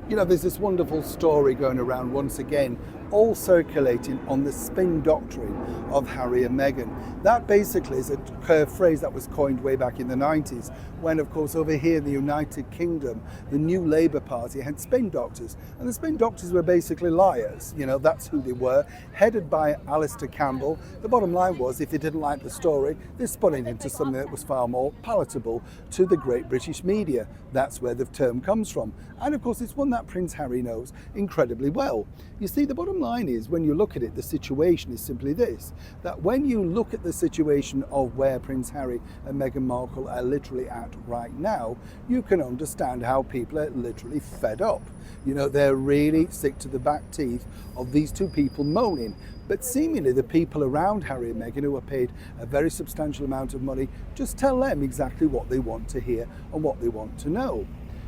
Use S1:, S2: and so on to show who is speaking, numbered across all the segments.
S1: You know, there's this wonderful story going around once again, all circulating on the spin doctrine of Harry and Meghan. That basically is a phrase that was coined way back in the 90s, when, of course, over here in the United Kingdom, the new Labour Party had spin doctors. And the spin doctors were basically liars. You know, that's who they were, headed by Alistair Campbell. The bottom line was, if they didn't like the story, they spun it into something that was far more palatable to the great British media. That's where the term comes from. And of course, it's one that Prince Harry knows incredibly well. You see, the bottom line is, when you look at it, the situation is simply this, that when you look at the situation of where Prince Harry and Meghan Markle are literally at right now, you can understand how people are literally fed up. You know, they're really sick to the back teeth of these two people moaning. But seemingly the people around Harry and Meghan, who are paid a very substantial amount of money, just tell them exactly what they want to hear and what they want to know.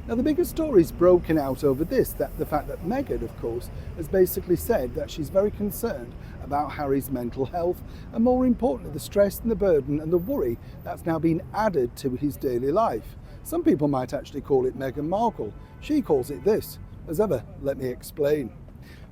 S1: Now, the biggest story is broken out over this, that the fact that Meghan, of course, has basically said that she's very concerned about Harry's mental health, and more importantly, the stress and the burden and the worry that's now been added to his daily life. Some people might actually call it Meghan Markle. She calls it this. As ever, let me explain.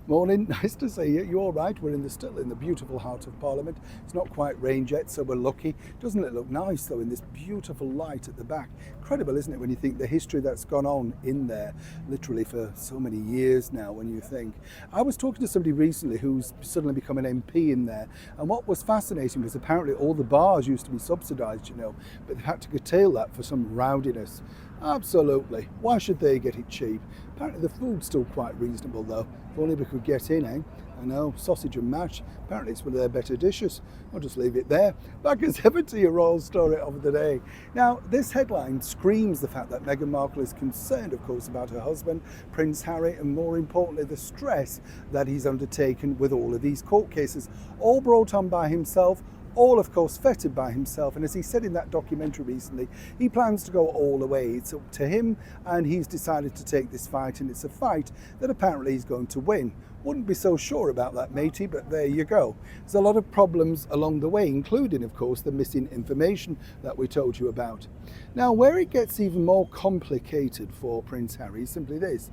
S1: Morning, nice to see you. You all right? We're still in the beautiful heart of Parliament. It's not quite rained yet, so we're lucky. Doesn't it look nice, though, in this beautiful light at the back? Incredible, isn't it, when you think the history that's gone on in there, literally for so many years now, when you think. I was talking to somebody recently who's suddenly become an MP in there, and what was fascinating was apparently all the bars used to be subsidised, you know, but they've had to curtail that for some rowdiness. Absolutely. Why should they get it cheap? Apparently the food's still quite reasonable, though. If only we could get in, eh? I know, sausage and mash. Apparently it's one of their better dishes. I'll just leave it there. Back as ever to your royal story of the day. Now, this headline screams the fact that Meghan Markle is concerned, of course, about her husband, Prince Harry, and more importantly, the stress that he's undertaken with all of these court cases, all brought on by himself, all, of course, fettered by himself. And as he said in that documentary recently, he plans to go all the way. It's up to him, and he's decided to take this fight, and it's a fight that apparently he's going to win. Wouldn't be so sure about that, matey, but there you go. There's a lot of problems along the way, including, of course, the missing information that we told you about. Now, where it gets even more complicated for Prince Harry is simply this.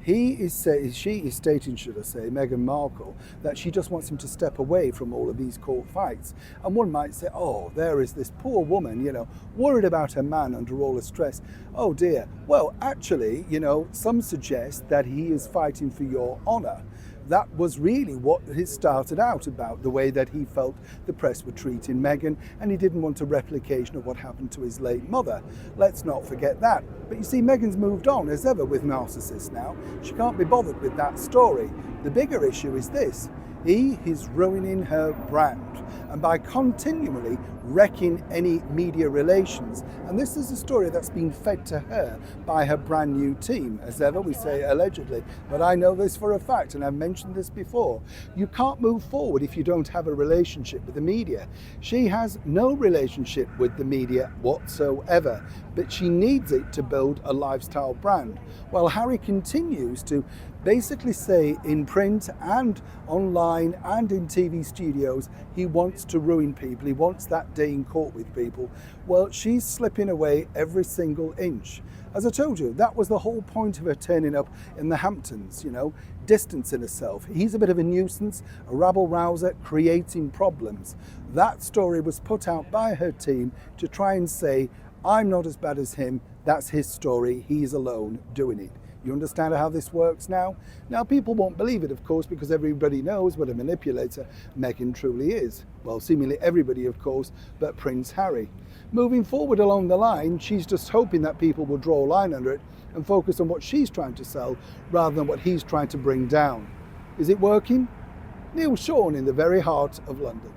S1: She is stating, should I say, Meghan Markle, that she just wants him to step away from all of these court fights. And one might say, oh, there is this poor woman, you know, worried about her man under all the stress. Oh dear. Well, actually, you know, some suggest that he is fighting for your honour. That was really what it started out about, the way that he felt the press were treating Meghan, and he didn't want a replication of what happened to his late mother. Let's not forget that. But you see, Meghan's moved on, as ever, with narcissists now. She can't be bothered with that story. The bigger issue is this. He is ruining her brand, and by continually wrecking any media relations. And this is a story that's been fed to her by her brand new team. As ever, we say allegedly, but I know this for a fact, and I've mentioned this before. You can't move forward if you don't have a relationship with the media. She has no relationship with the media whatsoever, but she needs it to build a lifestyle brand. While Harry continues to basically say in print and online and in TV studios, he wants to ruin people, he wants that day in court with people. Well, she's slipping away every single inch. As I told you, that was the whole point of her turning up in the Hamptons, you know, distancing herself. He's a bit of a nuisance, a rabble-rouser, creating problems. That story was put out by her team to try and say, I'm not as bad as him, that's his story, he's alone doing it. You understand how this works now? Now, people won't believe it, of course, because everybody knows what a manipulator Meghan truly is. Well, seemingly everybody, of course, but Prince Harry. Moving forward along the line, she's just hoping that people will draw a line under it and focus on what she's trying to sell rather than what he's trying to bring down. Is it working? Neil Sean in the very heart of London.